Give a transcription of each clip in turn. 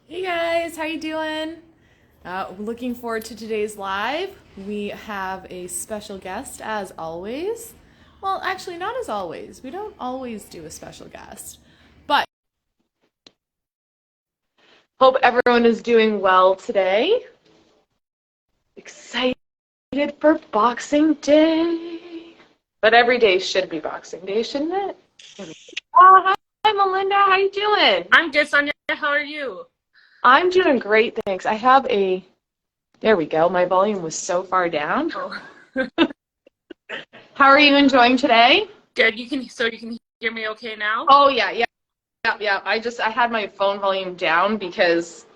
Hey guys, how you doing? Looking forward to today's live. We have a special guest as always. Well, actually, not as always. We don't always do a special guest. But hope everyone is doing well today. Excited for Boxing Day. But every day should be Boxing Day, shouldn't it? Oh, hi Melinda, how you doing? I'm good, Sonia. How are you? I'm doing great, thanks. There we go. My volume was so far down. Oh, How are you enjoying today? good. You can hear me okay now? Oh yeah. I had my phone volume down because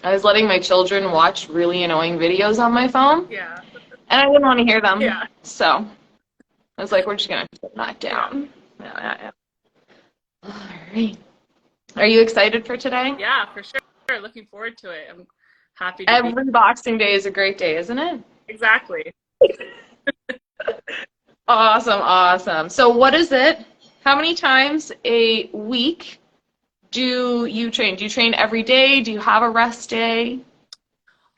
I was letting my children watch really annoying videos on my phone, Yeah. and I didn't want to hear them. Yeah. So I was like, we're just gonna put that Yeah. down. Yeah. All right. Are you excited for today? Yeah, for sure. Looking forward to it. I'm happy to be Every Boxing Day is a great day, isn't it? exactly. Awesome. So what is it? How many times a week do you train? Do you train every day? Do you have a rest day?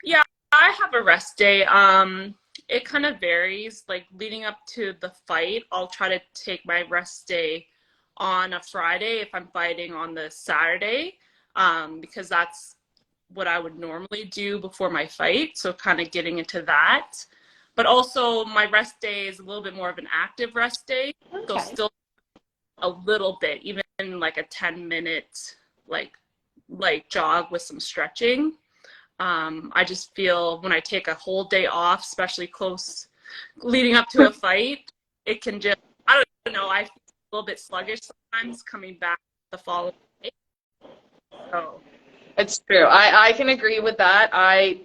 Yeah, I have a rest day. It kind of varies. Like leading up to the fight, I'll try to take my rest day on a Friday if I'm fighting on the Saturday, because that's what I would normally do before my fight. So kind of getting into that. But also my rest day is a little bit more of an active rest day. So Okay. still a little bit, even like a 10-minute like light jog with some stretching. I just feel when I take a whole day off, especially close leading up to a fight, it can just, I don't know, I feel a little bit sluggish sometimes coming back the following day. So, It's true. I can agree with that. I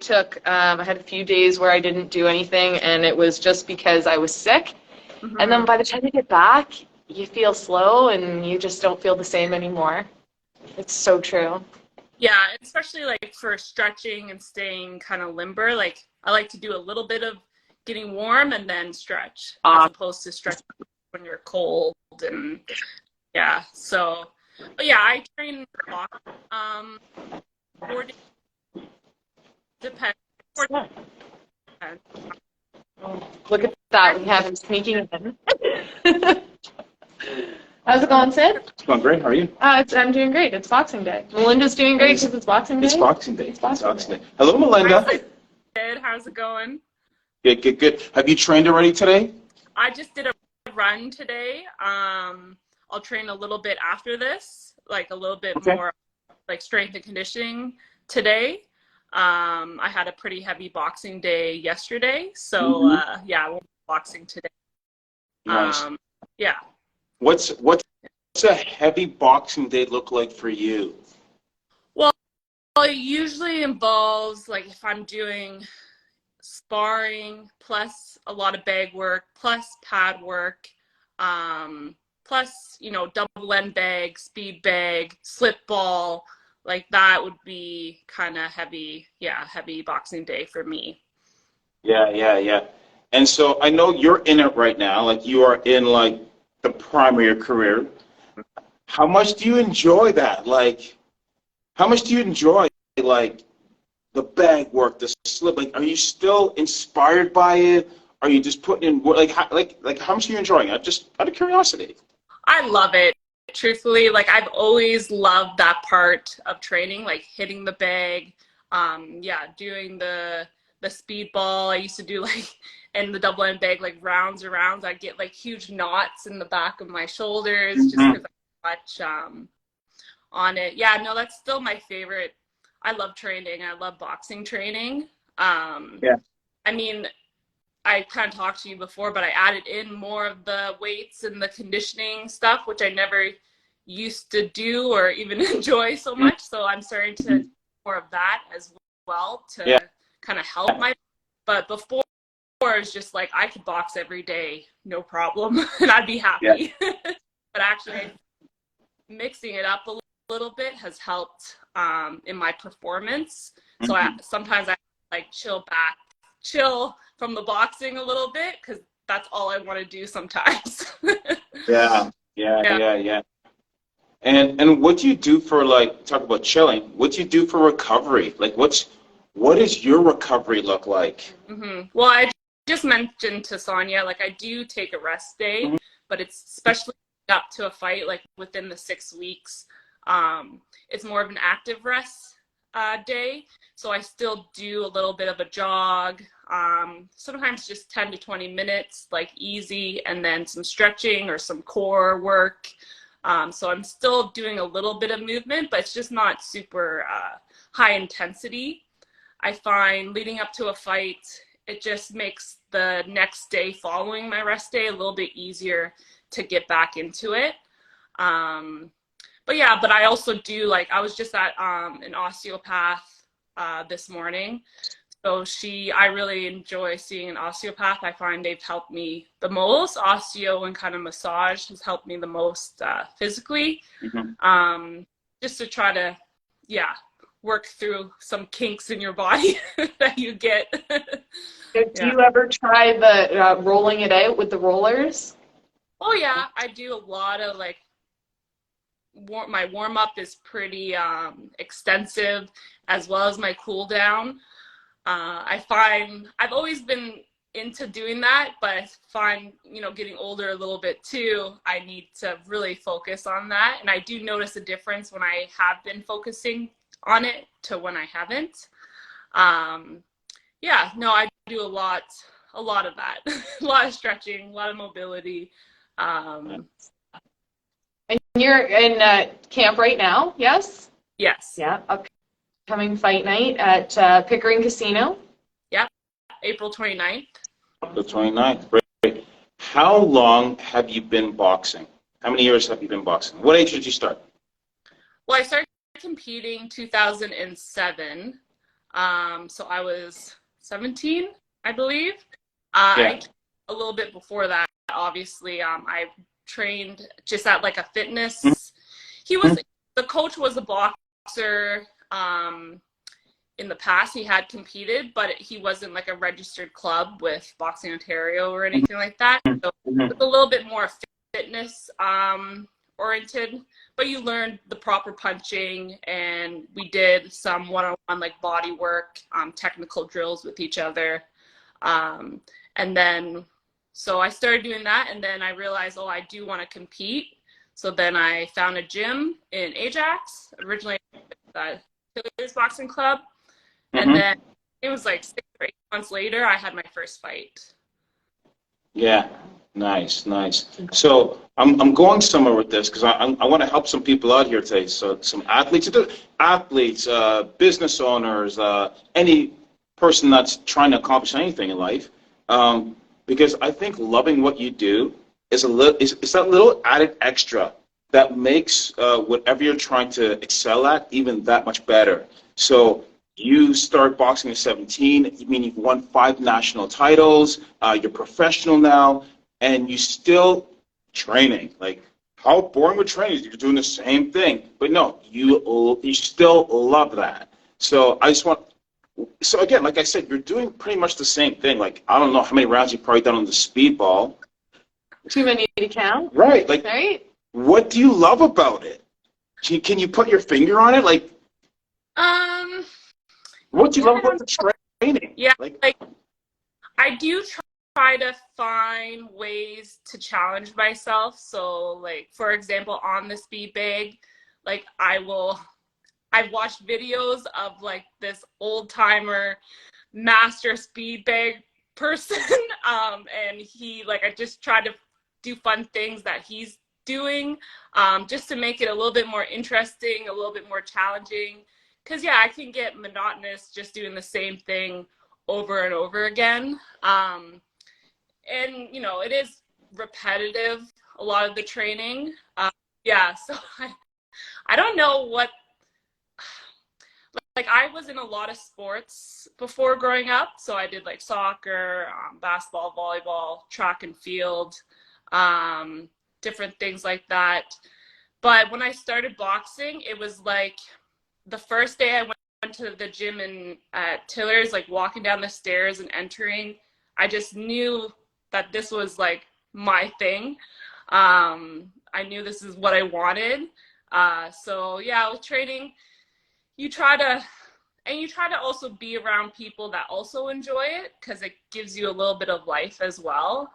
had a few days where I didn't do anything, and it was just because I was sick. And then mhm. by the time you get back, you feel slow and you just don't feel the same anymore. It's so true. Yeah, especially like for stretching and staying kind of limber, like I like to do a little bit of getting warm and then stretch as Uh, opposed to stretching when you're cold and yeah. So, but yeah, I train a lot. 4 days depends. 4 days depends. Look at that. We have him sneaking in. How's it going, Sid? It's going great. How are you? I'm doing great. It's Boxing Day. Melinda's doing great because it's Boxing Day. It's Boxing Day. It's Boxing Day. Hello, Hi, Melinda. Sid. How's it going? Good. Have you trained already today? I just did a run today. I'll train a little bit after this, like a little bit Okay. more like strength and conditioning today. I had a pretty heavy boxing day yesterday, so hmm yeah, I won't be boxing today. Nice. Um, yeah. What's a heavy Boxing Day look like for you? Well, it usually involves like if I'm doing sparring plus a lot of bag work plus pad work, plus double end bag, speed bag, slip ball, like that would be kind of heavy. Yeah, heavy boxing day for me. Yeah. And so I know you're in it right now. Like you are in like the prime of your career. How much do you enjoy that? Like, how much do you enjoy like the bag work, the slip? Like, are you still inspired by it? Are you just putting in like how much are you enjoying it? Just out of curiosity. I love it. Truthfully, like I've always loved that part of training, like hitting the bag, yeah, doing the speed ball. I used to do like in the double end bag, like rounds and rounds. I get like huge knots in the back of my shoulders just hmm because I touch on it. Yeah, no, that's still my favorite. I love training. I love boxing training. Um, Yeah. I mean, I kind of talked to you before, but I added in more of the weights and the conditioning stuff, which I never used to do or even enjoy so much. So I'm starting to do more of that as well Yeah. to kind of help my. But before it was just like I could box every day, no problem, and I'd be Yeah. happy. But actually, mixing it up a little bit has helped in my performance. So Mhm. sometimes I like chill from the boxing a little bit because that's all I want to do sometimes. Yeah. Yeah. Yeah. Yeah. Yeah. And what do you do for like talk about chilling? What do you do for recovery? Like what does your recovery look like? Well, I just mentioned to Sonia, like I do take a rest day, Mhm. but it's especially up to a fight, like within the 6 weeks. It's more of an active rest day. So I still do a little bit of a jog, sometimes just 10 to 20 minutes, like easy, and then some stretching or some core work. So I'm still doing a little bit of movement, but it's just not super high intensity. I find leading up to a fight, it just makes the next day following my rest day a little bit easier to get back into it. But yeah, but I also do, like, I was just at an osteopath this morning. So I really enjoy seeing an osteopath. I find they've helped me the most. Osteo and kind of massage has helped me the most physically. Just to try to, yeah, work through some kinks in your body that you get. Do you ever try the rolling it out with the rollers? Oh yeah, I do a lot of like my warm up is pretty extensive, as well as my cool down. I find I've always been into doing that, but I find, getting older a little bit too, I need to really focus on that. And I do notice a difference when I have been focusing on it to when I haven't. Yeah, no, I do a lot of that, a lot of stretching, a lot of mobility. And you're in camp right now, yes? Yes. Yeah, upcoming fight night at Pickering Casino. Yeah, April 29th. The 29th. Great. How long have you been boxing? How many years have you been boxing? What age did you start? Well, I started competing 2007. So I was 17, I believe. Yeah. A little bit before that, obviously. I trained just at like a fitness. The coach was a boxer. In the past, he had competed, but he wasn't like a registered club with Boxing Ontario or anything like that. So it's a little bit more fitness oriented, but you learned the proper punching, and we did some one-on-one like body work, technical drills with each other. And then, so I started doing that, and then I realized, I do want to compete. So then I found a gym in Ajax, originally Taylor's Boxing Club. And then it was like 6 or 8 months later, I had my first fight. Yeah, nice. So I'm going somewhere with this because I want to help some people out here today. So some athletes, business owners, any person that's trying to accomplish anything in life. Because I think loving what you do is that little added extra that makes whatever you're trying to excel at even that much better. So you start boxing at 17. You mean you've won 5 national titles. You're professional now, and you still training. Like, how boring would training? You're doing the same thing, but no, you still love that. So So again, like I said, you're doing pretty much the same thing. Like, I don't know how many rounds you've probably done on the speedball. Too many to count. Right. Like, right? What do you love about it? Can you put your finger on it? Like, what do you love about the training? Yeah, like I do try to find ways to challenge myself. So, like, for example, on the speed bag, like I've watched videos of like this old timer master speed bag person, and I just try to do fun things that he's doing, just to make it a little bit more interesting, a little bit more challenging. Because, yeah, I can get monotonous just doing the same thing over and over again. And, it is repetitive, a lot of the training. Yeah, so I don't know what, like, I was in a lot of sports before growing up. So I did like soccer, basketball, volleyball, track and field, different things like that. But when I started boxing, it was like, the first day I went to the gym at Tiller's, like walking down the stairs and entering, I just knew that this was like my thing. I knew this is what I wanted. So yeah, with training, you try to also be around people that also enjoy it, because it gives you a little bit of life as well,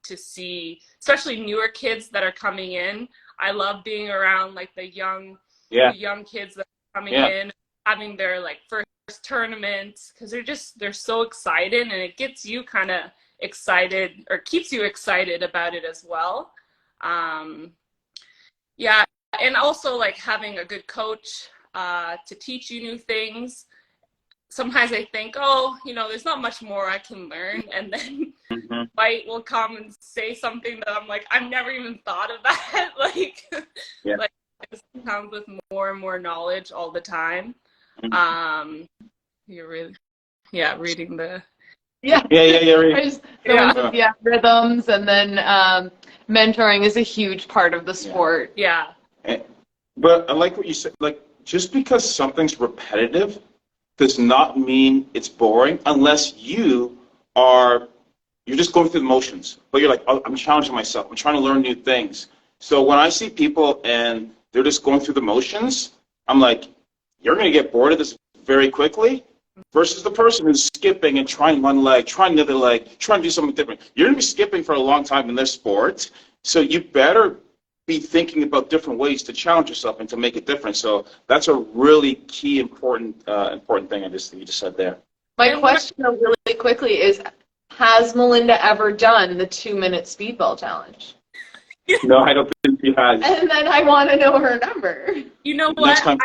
to see, especially newer kids that are coming in. I love being around like the young kids that are coming in, having their like first tournaments, because they're so excited, and it gets you kind of excited, or keeps you excited about it as well. Yeah, and also like having a good coach to teach you new things. Sometimes I think, oh, there's not much more I can learn, and then Fight will come and say something that I'm like, I've never even thought of that. like it comes with more and more knowledge all the time. You're really reading the rhythms, and then mentoring is a huge part of the sport. But I like what you said, like, just because something's repetitive does not mean it's boring, unless you're just going through the motions. But you're like, oh, I'm challenging myself. I'm trying to learn new things. So when I see people and they're just going through the motions, I'm like, you're going to get bored of this very quickly, versus the person who's skipping and trying one leg, trying another leg, trying to do something different. You're going to be skipping for a long time in this sport, so you better be thinking about different ways to challenge yourself and to make it different. So that's a really key, important thing you just said there. My question really quickly is, has Melinda ever done the 2-minute speedball challenge? No, I don't think she has. And then I want to know her number. You know what? I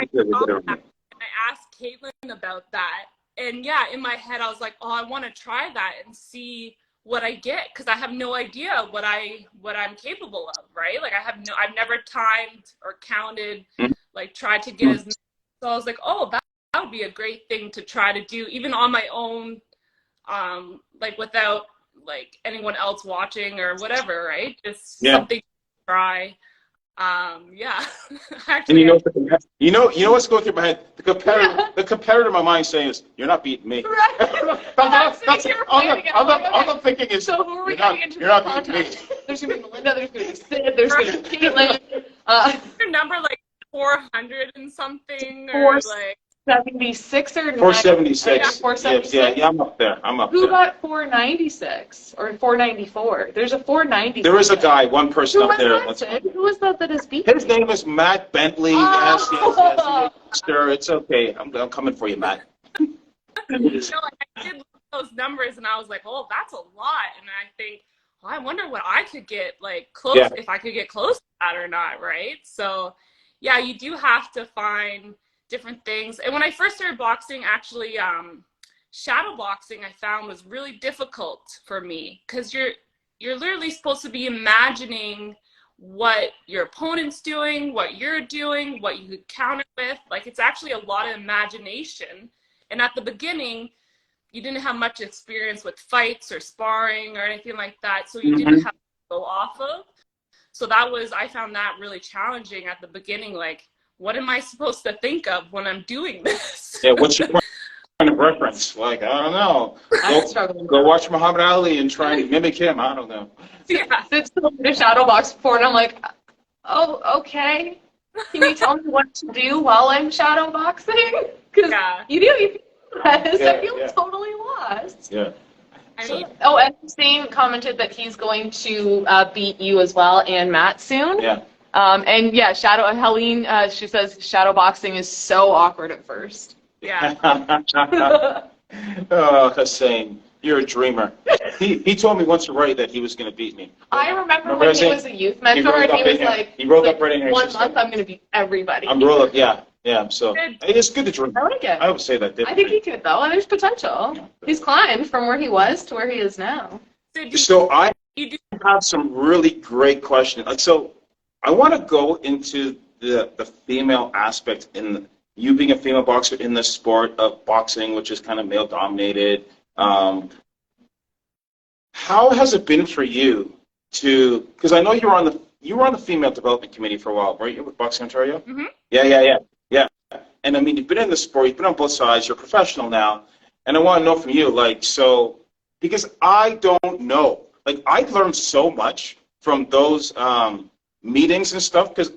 asked Caitlin about that, and in my head I was like, oh, I want to try that and see what I get, because I have no idea what I'm capable of, right? Like I've never timed or counted, like tried to get as many. So I was like, oh, that would be a great thing to try to do, even on my own, like without like anyone else watching or whatever, right? Just something to try. Actually, and you know what's going through my head? The competitor in my mind saying is, you're not beating me. Right. That's all I'm thinking is, so who are we getting into the contest? There's going to be Melinda, there's going to be Sid, there's going to be Caitlin. Your number like 400 and something, or like 476 or 476. 476. Yeah, I'm up there. Who got 496 or 494? There's a 496. There is a guy, one person up there. Who was that is beating? His name is Matt Bentley. Oh. Yes. Sure, it's okay. I'm coming for you, Matt. I did look at those numbers and I was like, oh, that's a lot. And I think, I wonder what I could get like close, if I could get close to that or not, right? So you do have to find different things. And when I first started boxing, actually, shadow boxing I found was really difficult for me, because you're literally supposed to be imagining what your opponent's doing, what you're doing, what you could counter with. Like, it's actually a lot of imagination. And at the beginning, you didn't have much experience with fights or sparring or anything like that, so you didn't have to go off of. So I found that really challenging at the beginning. Like, what am I supposed to think of when I'm doing this? What's your point of reference? Like, I don't know. Go watch Muhammad Ali and try and mimic him. I don't know. Sid's in a shadow box before, and I'm like, oh, okay. Can you tell me what to do while I'm shadow boxing? Because you feel lost. I feel totally lost. Yeah. And Hussein commented that he's going to beat you as well and Matt soon. Yeah. Helene, she says shadow boxing is so awkward at first. Yeah. Oh, Hussein, you're a dreamer. He told me once already that he was going to beat me. I remember when he was a youth mentor, and he was like, he rolled up right in here. 1 month, I'm going to beat everybody. I'm rolled up, yeah. So it's good to dream. I like it. I would say that. I think he could, though, and there's potential. He's climbed from where he was to where he is now. So I have some really great questions. So I want to go into the female aspect in you being a female boxer in the sport of boxing, which is kind of male dominated. How has it been for you to? Because I know you were on the female development committee for a while, right? You're with Boxing Ontario. Mm-hmm. Yeah. And I mean, you've been in the sport, you've been on both sides, you're a professional now, and I want to know from you, because I don't know, I learned so much from those meetings and stuff, because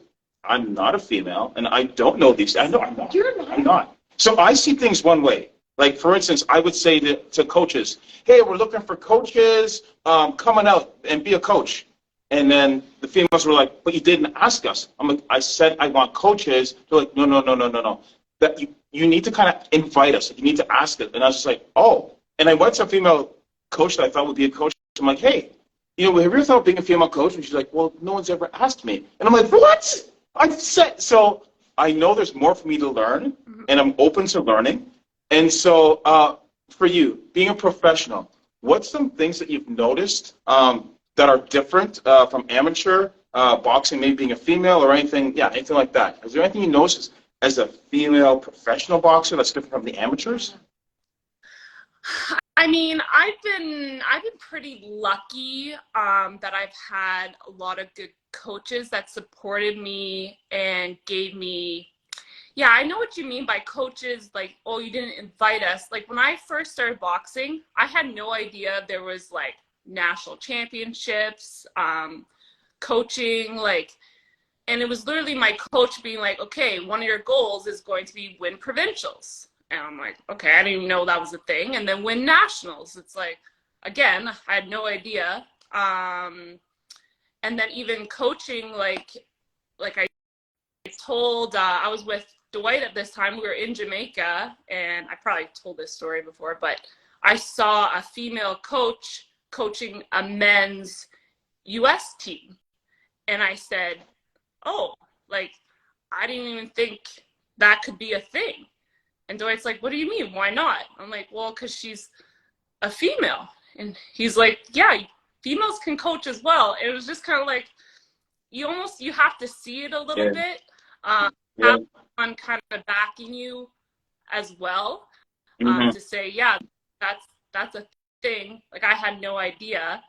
I'm not a female, and I don't know these. I know I'm not. You're not. I'm not. So I see things one way. Like, for instance, I would say to coaches, hey, we're looking for coaches coming out and be a coach. And then the females were like, but you didn't ask us. I'm like, I said I want coaches. They're like, no, no, no, no, no, no. That you need to kind of invite us. You need to ask it. And I was just like, oh. And I went to a female coach that I thought would be a coach. I'm like, hey, have you ever thought of being a female coach? And she's like, well, no one's ever asked me. And I'm like, what? I said, so I know there's more for me to learn, and I'm open to learning. And so for you, being a professional, what's some things that you've noticed that are different from amateur boxing, maybe being a female or anything, anything like that? Is there anything you notice as a female professional boxer that's different from the amateurs? I mean, I've been pretty lucky that I've had a lot of good coaches that supported me and gave me. Yeah, I know what you mean by coaches, like, oh, you didn't invite us. Like, when I first started boxing, I had no idea there was, like, national championships, coaching, like, and it was literally my coach being like, okay, one of your goals is going to be win provincials. And I'm like, okay, I didn't even know that was a thing. And then win nationals. It's like, again, I had no idea. And then even coaching, like I told, I was with Dwight at this time. We were in Jamaica, and I probably told this story before, but I saw a female coach coaching a men's US team. And I said, oh, like, I didn't even think that could be a thing. And Dwight's like, what do you mean? Why not? I'm like, well, because she's a female. And he's like, yeah, females can coach as well. It was just kind of like, you have to see it a little bit. Have someone kind of backing you as well to say, yeah, that's a thing. Like, I had no idea.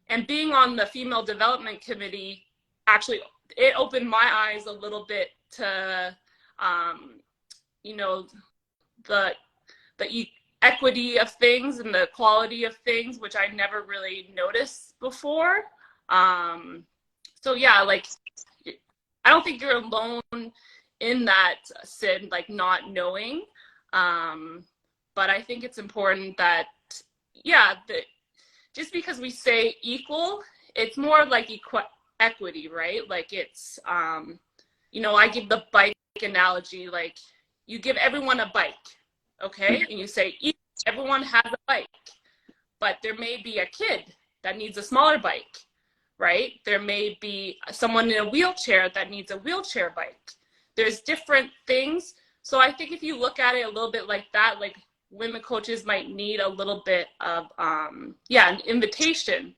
And being on the female development committee, actually, it opened my eyes a little bit to, the equity of things and the quality of things, which I never really noticed before. So yeah, like, I don't think you're alone in that, Sid, like, not knowing. But I think it's important that, just because we say equal, it's more like equity, right? Like, it's, I give the bike analogy, like, you give everyone a bike, okay? And you say, everyone has a bike, but there may be a kid that needs a smaller bike, right? There may be someone in a wheelchair that needs a wheelchair bike. There's different things. So I think if you look at it a little bit like that, like, women coaches might need a little bit of, an invitation,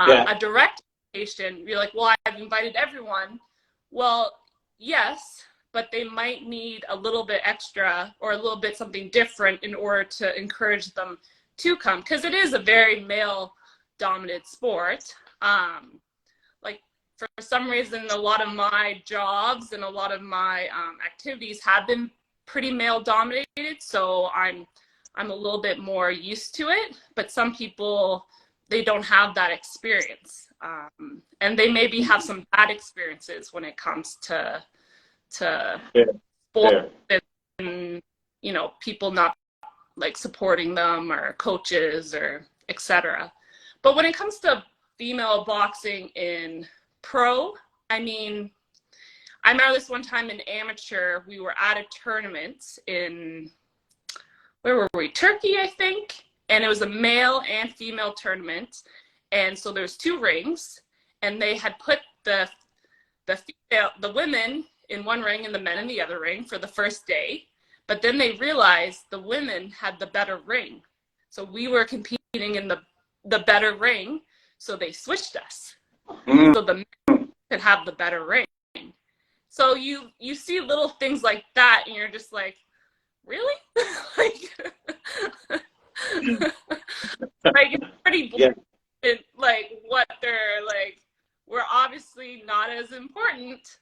a direct invitation. You're like, well, I've invited everyone. Well, yes, but they might need a little bit extra or a little bit something different in order to encourage them to come, because it is a very male-dominated sport. Like, for some reason, a lot of my jobs and a lot of my activities have been pretty male-dominated, so I'm a little bit more used to it. But some people, they don't have that experience, and they maybe have some bad experiences when it comes to sport and, people not, like, supporting them, or coaches, or etc. But when it comes to female boxing in pro, I mean, I remember this one time in amateur, we were at a tournament in, where were we? Turkey, I think. And it was a male and female tournament. And so there's 2 rings, and they had put the women in one ring and the men in the other ring for the first day. But then they realized the women had the better ring. So we were competing in the better ring. So they switched us. So the men could have the better ring. So you see little things like that, and you're just like, really? like it's pretty blatant, like, what they're like. We're obviously not as important.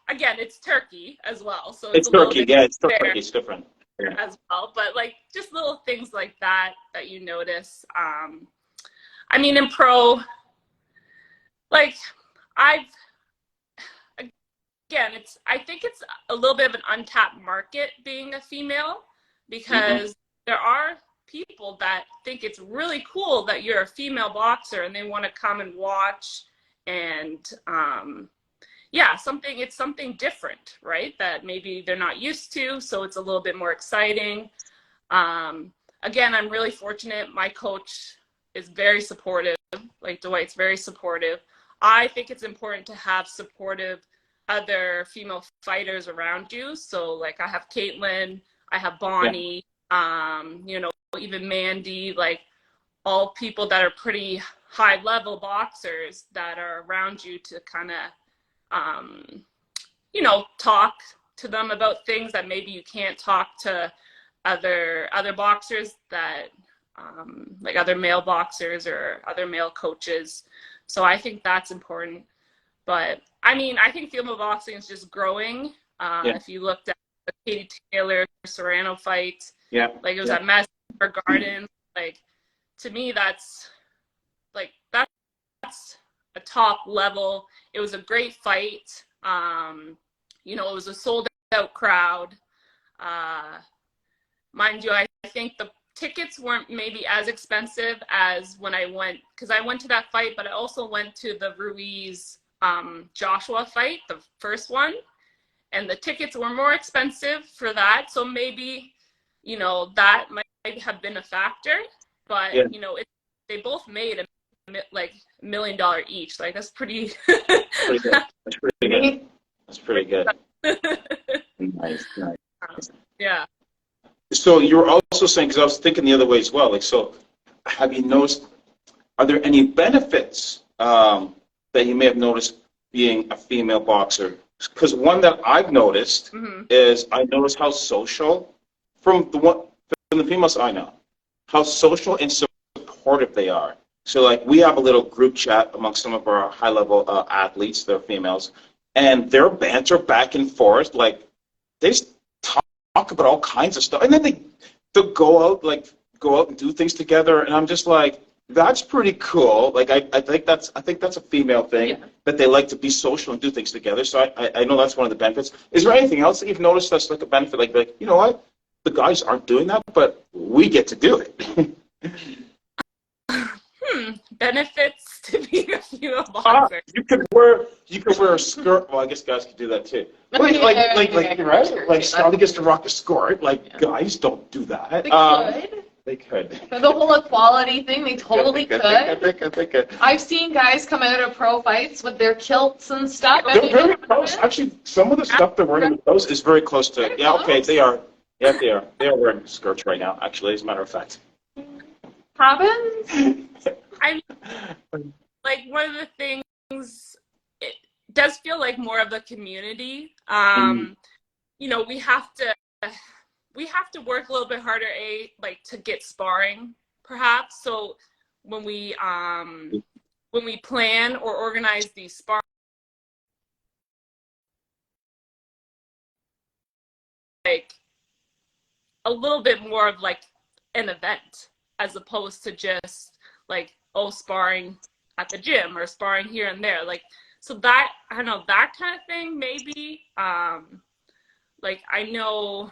Again, it's Turkey as well, so it's a Turkey. Little bit It's Turkey. It's different as well. But, like, just little things like that you notice. I mean, in pro, like, again, I think it's a little bit of an untapped market being a female, because there are people that think it's really cool that you're a female boxer and they want to come and watch, and yeah, it's something different, right? That maybe they're not used to, so it's a little bit more exciting. Again, I'm really fortunate. My coach is very supportive. Like Dwight's very supportive. I think it's important to have supportive other female fighters around you. So like I have Caitlin, I have Bonnie, you know, even Mandy, like all people that are pretty high level boxers that are around you to kind of, you know, talk to them about things that maybe you can't talk to other boxers that, like other male boxers or other male coaches. So I think that's important. But I mean, I think female boxing is just growing. If you looked at the Katie Taylor Serrano fight, like it was at Madison Square Garden. Like to me, that's a top level. It was a great fight. You know, it was a sold out crowd. Mind you, I think the tickets weren't maybe as expensive as when I went, because I went to that fight, but I also went to the Ruiz Joshua fight, the first one, and the tickets were more expensive for that. So maybe, you know, that might have been a factor, but you know, they both made like $1 million each. Like that's pretty. Pretty good. That's pretty good. That's pretty good. Nice. Yeah. So you were also saying, because I was thinking the other way as well, like, so have you noticed, are there any benefits that you may have noticed being a female boxer? Because one that I've noticed is I noticed how social, from the females I know, how social and supportive they are. So like we have a little group chat amongst some of our high level athletes, they're females, and their banter back and forth, like they talk about all kinds of stuff, and then they'll go out and do things together, and I'm just like, that's pretty cool. Like I think that's a female thing, that they like to be social and do things together. So I know that's one of the benefits. Is there anything else that you've noticed that's like a benefit? Like you know what, the guys aren't doing that, but we get to do it. Benefits to being a female boxer. You could wear a skirt. Well, I guess guys could do that too. Right? Like Scully gets to rock a skirt. Like guys don't do that. They could. For the whole equality thing, they totally could. I think. I've seen guys come out of pro fights with their kilts and stuff. They're very close. Actually, some of the stuff they're wearing with those is very close to. Yeah, okay, they are. Yeah, they are. They are wearing skirts right now. Actually, as a matter of fact. Happens. I mean, like one of the things, it does feel like more of the community. You know, we have to work a little bit harder, like to get sparring, perhaps. So when we plan or organize these sparring, like a little bit more of like an event, as opposed to just like, oh, sparring at the gym or sparring here and there. Like, so that, I don't know, that kind of thing, maybe. Like, I know,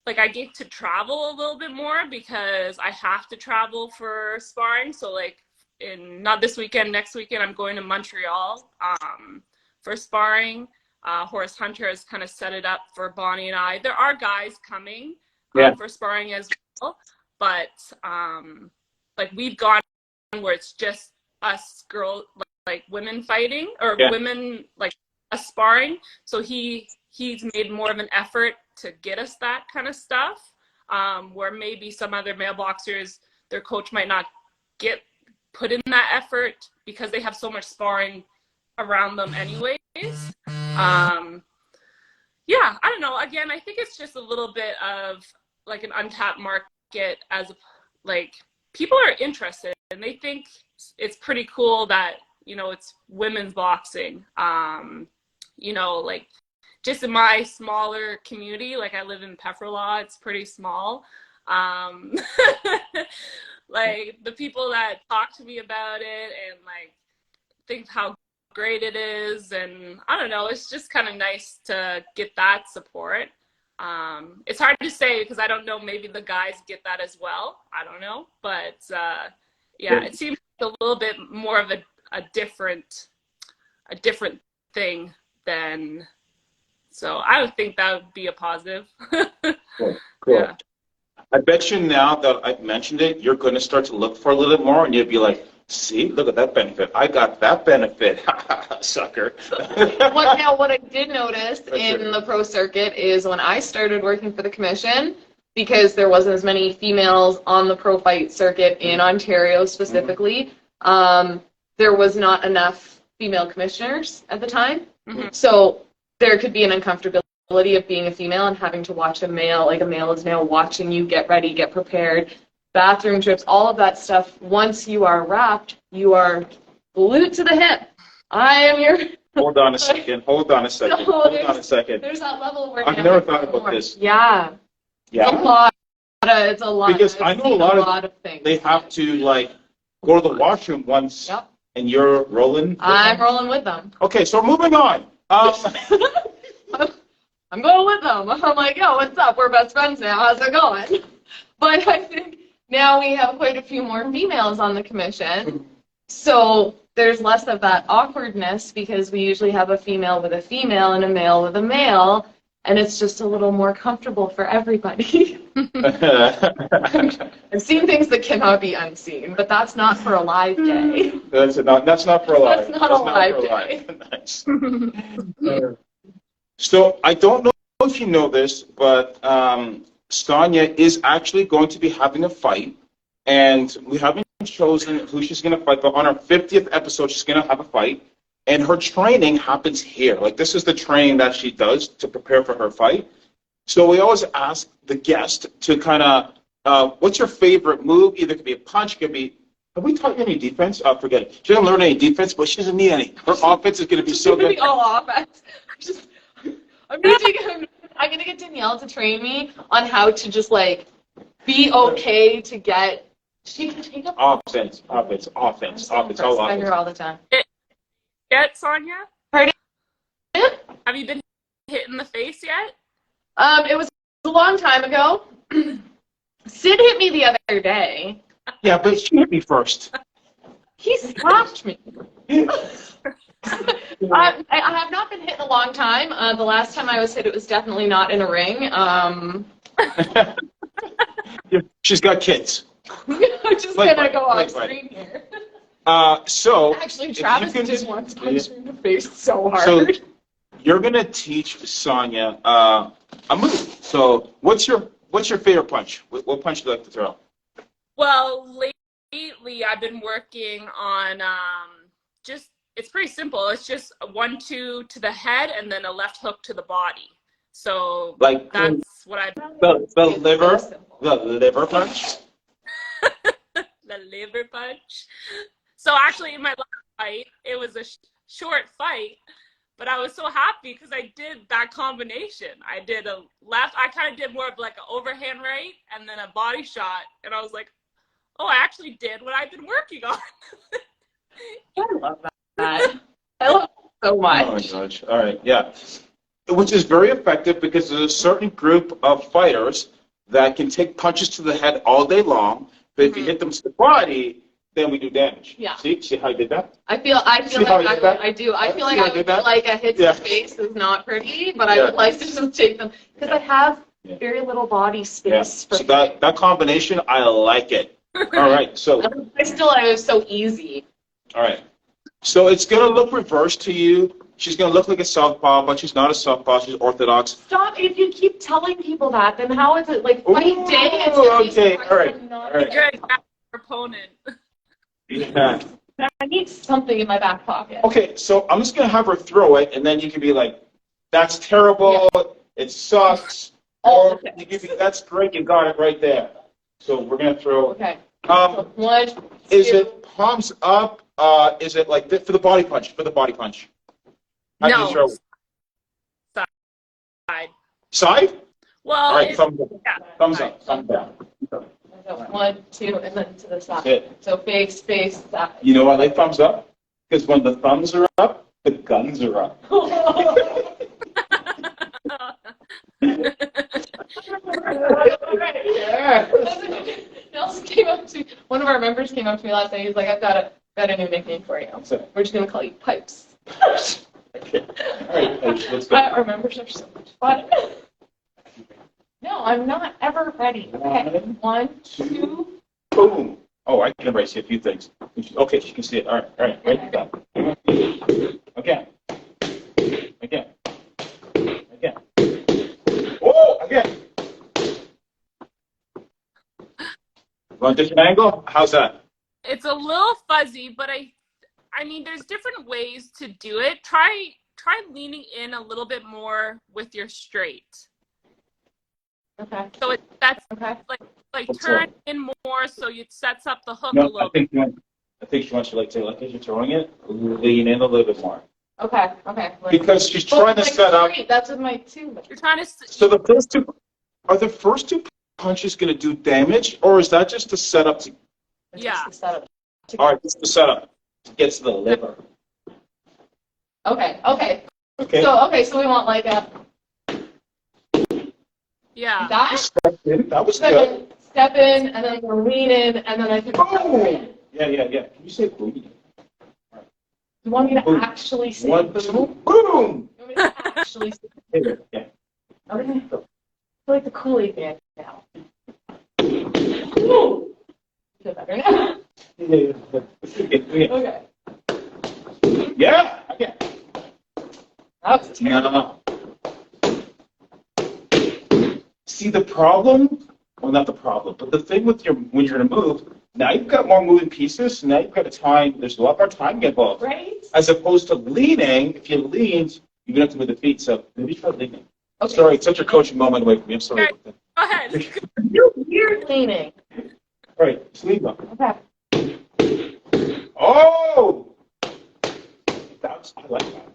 like, I get to travel a little bit more because I have to travel for sparring. So, like, not this weekend, next weekend, I'm going to Montreal for sparring. Horace Hunter has kind of set it up for Bonnie and I. There are guys coming for sparring as well, but like we've gone where it's just us girls, like women fighting or women like us sparring. So he's made more of an effort to get us that kind of stuff, where maybe some other male boxers, their coach might not put in that effort because they have so much sparring around them anyways. Yeah, I don't know. Again, I think it's just a little bit of like an untapped market, as like people are interested and they think it's pretty cool that, you know, it's women's boxing. You know, like just in my smaller community, like I live in Pefferlaw, it's pretty small. Like the people that talk to me about it and like think how great it is, and I don't know, it's just kind of nice to get that support. It's hard to say because I don't know, maybe the guys get that as well. I don't know, but yeah, it seems a little bit more of a different thing than, so I would think that would be a positive. Cool. Yeah. I bet you now that I've mentioned it, you're going to start to look for a little bit more, and you'll be like, see, look at that benefit. I got that benefit. Sucker. What I did notice in the pro circuit is when I started working for the commission, because there wasn't as many females on the pro fight circuit in Ontario specifically, there was not enough female commissioners at the time. So there could be an uncomfortability of being a female and having to watch a male, like a male is now watching you get ready, get prepared, bathroom trips, all of that stuff. Once you are wrapped, you are glued to the hip. I am your... Hold on a second. There's that level where... I've never thought about this. Yeah. Yeah? It's a lot. Because I know a lot of things. They have to, like, go to the washroom once, and you're rolling? I'm rolling with them. Okay, so moving on. I'm going with them. I'm like, yo, what's up? We're best friends now. How's it going? But I think now we have quite a few more females on the commission. So there's less of that awkwardness because we usually have a female with a female and a male with a male. And it's just a little more comfortable for everybody. I've seen things that cannot be unseen, but that's not for a live day. That's not for a live. That's not a live day. Nice. So I don't know if you know this, but Sonia is actually going to be having a fight, and we haven't chosen who she's going to fight, but on our 50th episode, she's going to have a fight, and her training happens here. Like, this is the training that she does to prepare for her fight. So we always ask the guest to kind of, what's your favorite move? Either it could be a punch, it could be, have we taught you any defense? Oh, forget it. She doesn't learn any defense, but she doesn't need any. Her offense is going to be so good. All offense. I'm going to get Danielle to train me on how to just, like, be okay to get... She can take up... Offense, all offense. All the time. Yet, Sonia? Pardon? Have you been hit in the face yet? It was a long time ago. Sid hit me the other day. Yeah, but she hit me first. He slapped me. I have not been hit in a long time. The last time I was hit, it was definitely not in a ring. She's got kids. I'm just going to go off screen here. So actually, Travis did once punch me in the face so hard. So you're going to teach Sonia a move. So what's your favorite punch? What punch do you like to throw? Well, lately I've been working on it's pretty simple. It's just a 1-2 to the head and then a left hook to the body. So like that's what I the liver punch. The liver punch. So actually, in my last fight, it was a short fight, but I was so happy because I did that combination. I did a left. I kind of did more of like an overhand right and then a body shot, and I was like, oh, I actually did what I've been working on. I love that. I love it so much. Oh my gosh! All right, yeah. Which is very effective because there's a certain group of fighters that can take punches to the head all day long, but if you hit them to the body, then we do damage. Yeah. See how I did that? I feel like I do. I feel like a hit to the face is not pretty, but I would like to just take them because I have very little body space. So that combination, I like it. All right, so I was so easy. All right, so it's gonna look reversed to you. She's gonna look like a southpaw, but she's not a southpaw. She's orthodox. Stop! If you keep telling people that, then how is it like fight day? Okay, all right. Good opponent. Yeah. I need something in my back pocket. Okay, so I'm just gonna have her throw it, and then you can be like, "That's terrible. Yeah. It sucks." Or you can be, "That's great. You got it right there." So we're gonna throw. Okay. So one, two. Is it palms up? Is it like for the body punch? For the body punch. How do you throw? Side. Side? Well. All right. Thumbs up. Yeah. Thumbs up. Thumbs down. 1, 2, and then to the side. It. So face, side. You know what? Like thumbs up. Because when the thumbs are up, the guns are up. Nelson came up to one of our members came up to me last night. He's like, "I've got a new nickname for you. We're just gonna call you Pipes." Okay. All right, let's go. Our members are so much fun. No, I'm not ever ready. Okay, 1, 2. Boom. Oh, I can erase you a few things. Okay, you can see it. All right, write it down. Again. Oh, again. Want a different angle? How's that? It's a little fuzzy, but I mean, there's different ways to do it. Try leaning in a little bit more with your straight. Okay. So that's okay. Like turn in more so it sets up the hook a No, little bit. I think she wants you to like as you're throwing it, lean in a little bit more. Okay. Because she's trying to set up. That's with my 2. You're trying to. So the first two punches going to do damage, or is that just the setup to? Yeah. All right, it's the setup to get to the liver. Okay. Okay. So we want like a. Yeah. That was good. Step in, and then we're leaning, and then I can. Boom. Yeah. Can you say boom? You want me to Boom. actually say 1, 2, boom. You want me to actually say Yeah. Okay. I feel like the Kool-Aid man now. Ooh. Feel better now. Okay. Yeah. Okay. That was terrible. No. See the problem? Well, not the problem, but the thing with when you're going to move, now you've got more moving pieces. Now you've got a time. There's a lot more time involved. Right? As opposed to leaning, if you leaned, you're going to have to move the feet. So maybe try leaning. Okay. Sorry, it's such a coaching moment away from me. I'm sorry. Okay. Go ahead. You're leaning. All right, just lean up. Okay. Oh! I like that.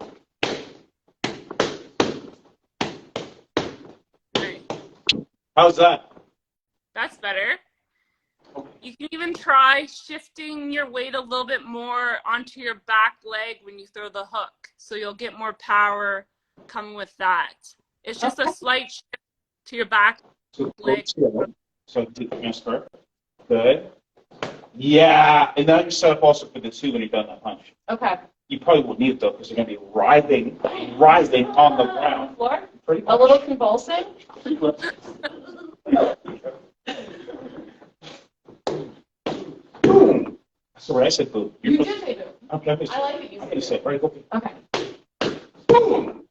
Right. How's that? That's better. You can even try shifting your weight a little bit more onto your back leg when you throw the hook. So you'll get more power coming with that. It's just a slight shift to your back leg. So transfer. Good. Yeah. And now you're set up also for the 2 when you're done that punch. Okay. You probably won't need it though because you're going to be writhing on the ground. Floor? Pretty A little convulsing? Pretty much. Boom. Sorry, I said boom. You did say boom. Okay, I like it. I'm going to say right. Okay. Okay. Boom.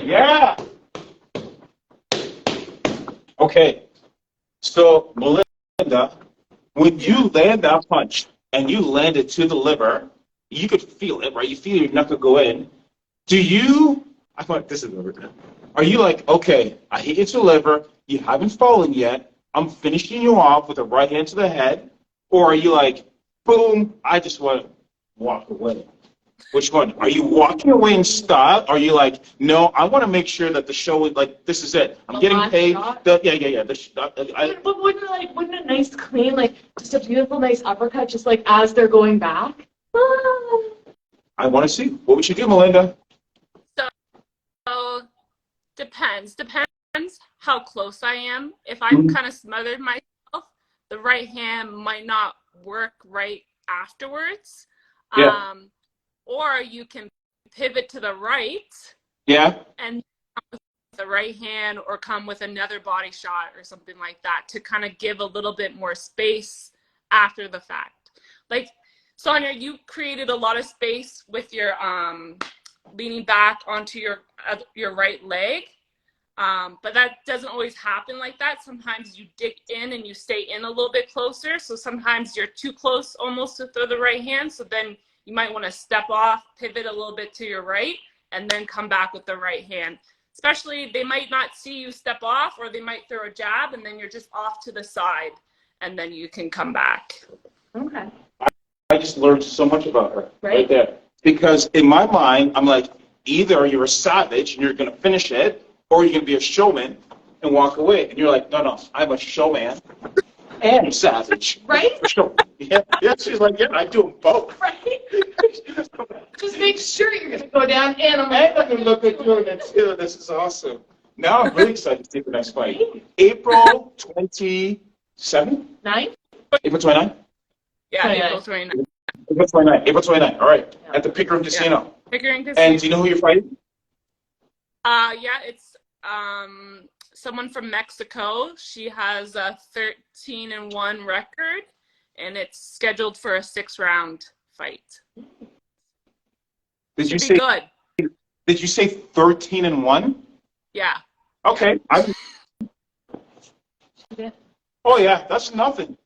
Yeah. Okay. So, Melinda, when you land that punch and you land it to the liver, you could feel it, right? You feel your knuckle go in. I thought this is the liver. Are you like, okay, I hit you to the liver, you haven't fallen yet, I'm finishing you off with a right hand to the head, or are you like, boom, I just want to walk away? Which one? Are you walking away in style? Are you like, no, I want to make sure that the show is like, this is it. I'm getting paid. Yeah. But wouldn't a nice clean, like just a beautiful nice uppercut, just like as they're going back? I want to see. What would you do, Melinda? So depends how close I am. If I'm kind of smothered myself, the right hand might not work right afterwards. Yeah. Or you can pivot to the right. Yeah. And come with the right hand or come with another body shot or something like that to kind of give a little bit more space after the fact. Like, Sonia, you created a lot of space with your leaning back onto your right leg. But that doesn't always happen like that. Sometimes you dig in and you stay in a little bit closer. So sometimes you're too close almost to throw the right hand. So then you might want to step off, pivot a little bit to your right, and then come back with the right hand. Especially, they might not see you step off, or they might throw a jab, and then you're just off to the side, and then you can come back. Okay. I just learned so much about her right there. Because in my mind, I'm like, either you're a savage and you're going to finish it, or you're going to be a showman and walk away. And you're like, no, I'm a showman. and savage. Right? For sure. Yeah, she's like, yeah, I do them both. Right? Just make sure you're going to go down and I'm And I'm going to look at doing it too. This is awesome. Now I'm really excited to see the next fight. April 27th? 9? April 29th? Yeah, 29. April 29th. April 29th. April 29th. All right. Yeah. At the Pickering Casino. Pickering Casino. And do you know who you're fighting? Yeah, it's someone from Mexico. She has a 13-1 record, and it's scheduled for a 6-round fight. Did you Should be say? good. Did you say 13-1? Yeah. Okay. Yeah. Oh yeah, that's nothing.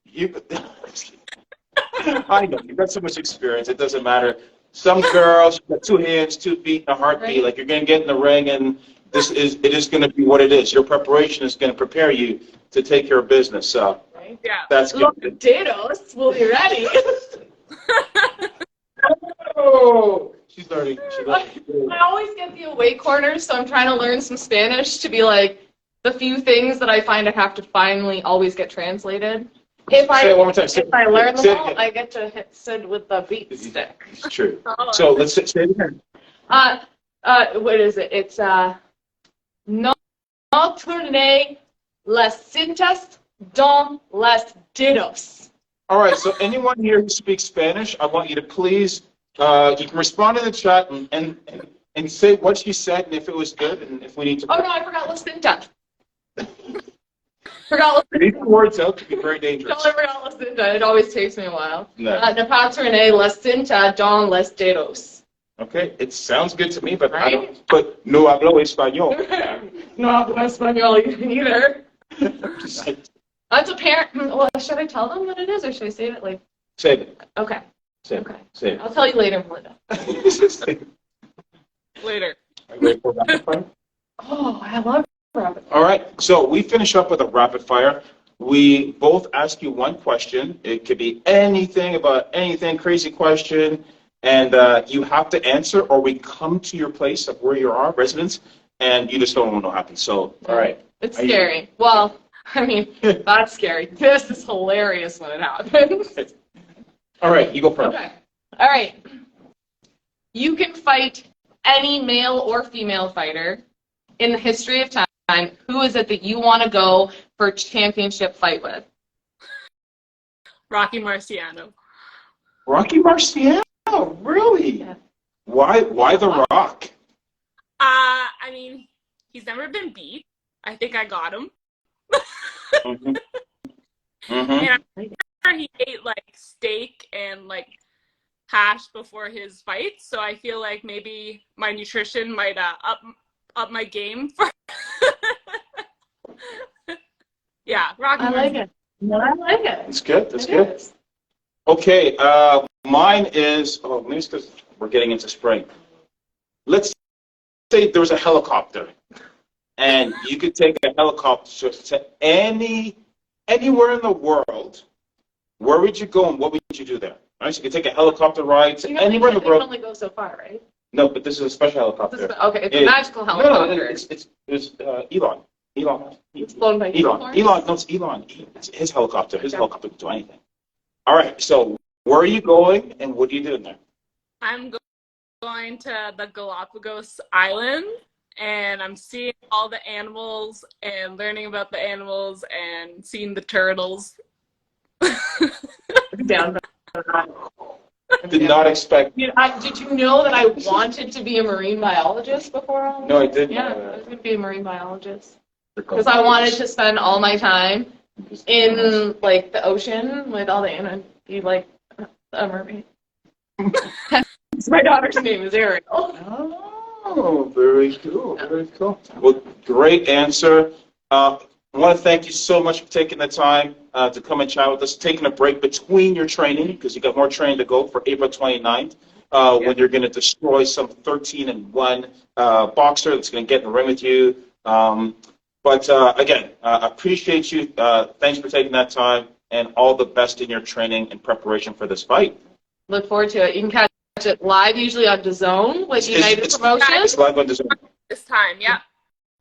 I know you've got so much experience. It doesn't matter. Some girls got 2 hands, 2 feet, and a heartbeat. Right. Like you're gonna get in the ring, and it is gonna be what it is. Your preparation is gonna prepare you to take care of business. So Right? Yeah. that's Los good. potatoes will be ready. Oh, she's learning. She's learning. I always get the away corners, so I'm trying to learn some Spanish to be like the few things that I find I have to finally always get translated. If Say it one more time. if I learn Say them it all, again. I get to hit Sid with the beat stick. It's true. Oh, So let's say it again. What is it? It's no tourne las cintas don las dedos. All right. So anyone here who speaks Spanish, I want you to please. You can respond in the chat and say what she said and if it was good and if we need to. Oh no, I forgot las cintas. Forgot These words out could be very dangerous. Don't ever not listen to it. It always takes me a while. No. Ne pas tourner la cinta don les dedos. Okay, it sounds good to me, but I Right? don't. But no hablo español. No hablo español either. That's apparent. Well, should I tell them what it is, or should I save it later? Save it. Okay. Save Okay. it. Save I'll tell you later, Melinda. it. later. Are you ready for rapid fire? Oh, I love rabbit. All right, so we finish up with a rapid fire. We both ask you one question. It could be anything about anything, crazy question, and you have to answer, or we come to your place of where you are, residence, and you just don't know what happens. So, all right. It's Are you- scary. Well, I mean, that's scary. This is hilarious when it happens. All right, you go first. Okay. All right. You can fight any male or female fighter in the history of time. Who is it that you want to go for a championship fight with? Rocky Marciano. Rocky Marciano, really? Yeah. Why The Rock? I mean, he's never been beat. I think I got him. Mm-hmm. Mm-hmm. And I'm sure he ate like steak and like hash before his fight, so I feel like maybe my nutrition might up my game for. Yeah, Rocky. I like it. No, I like it. That's good. That's It good. is. Okay, mine is, maybe it's because we're getting into spring. Let's say there was a helicopter, and you could take a helicopter to anywhere in the world. Where would you go and what would you do there? Right? So you could take a helicopter ride to anywhere in the You can world. only go so far, right? No, but this is a special helicopter. Okay, it's a It- magical No, helicopter. it's Elon. Elon. It's flown by Elon. unicorns? Elon. No, it's Elon. It's his helicopter. His helicopter can do anything. All right. So where are you going and what are you doing there? I'm going to the Galapagos Island, and I'm seeing all the animals and learning about the animals and seeing the turtles. Down. Did not expect. Did you know that I wanted to be a marine biologist before all No, I this? didn't. Yeah, I was going to be a marine biologist. Because I wanted to spend all my time in, like, the ocean with all the animals. Be, like, a mermaid. My daughter's name is Ariel. Oh, very cool. Very cool. Well, great answer. I want to thank you so much for taking the time to come and chat with us, taking a break between your training, because you got more training to go for April 29th, when you're going to destroy some 13-1 boxer that's going to get in the ring with you. But again, appreciate you. Thanks for taking that time, and all the best in your training and preparation for this fight. Look forward to it. You can catch it live, usually on DAZN with United Promotions. It's live on DAZN. This time, yeah.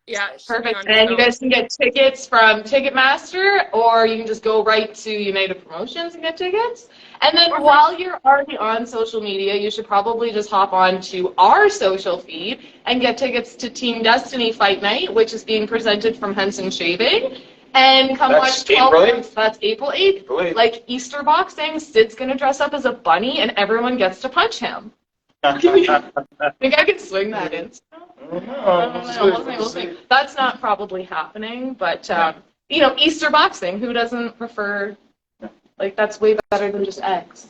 Yeah, it should be Perfect. on And you DAZN. guys can get tickets from Ticketmaster, or you can just go right to United Promotions and get tickets. And then Perfect. while you're already on social media, you should probably just hop on to our social feed and get tickets to Team Destiny Fight Night, which is being presented from Henson Shaving. And come That's watch 12 April 8th? months. That's April 8th. April 8th. Like Easter boxing, Sid's going to dress up as a bunny and everyone gets to punch him. Think I can swing that in? We'll see. That's not probably happening, but Easter boxing. Who doesn't prefer? Like that's way better than just eggs,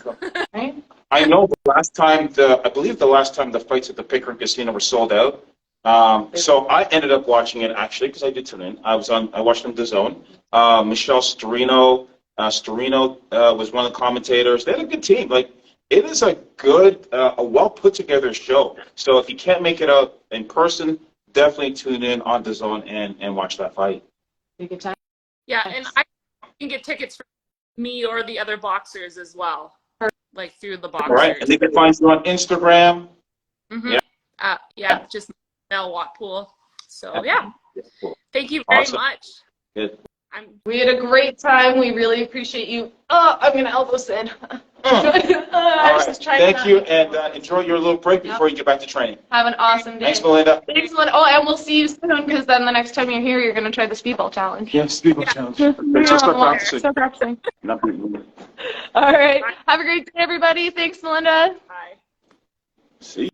right? I know I believe the last time the fights at the Pickering Casino were sold out. So I ended up watching it actually because I did tune in. I watched on DAZN. Michelle Storino was one of the commentators. They had a good team. Like it is a good, a well put together show. So if you can't make it out in person, definitely tune in on DAZN and watch that fight. Good time. Yeah, and I can get tickets for me or the other boxers as well, like through the boxers. All right, and they can find you on Instagram. Mm-hmm. Yeah, just Mel Watpool. So yeah, thank you very much. Good. We had a great time. We really appreciate you. Oh, I'm gonna elbow Sid. All right. Thank you, and enjoy your little break before you get back to training. Have an awesome day. Thanks, Melinda. Thanks, Melinda. Oh, and we'll see you soon because then the next time you're here, you're gonna try the speedball challenge. Yeah, speedball challenge. Just start practicing. Start practicing. Not really. All right. Have a great day, everybody. Thanks, Melinda. Bye. See.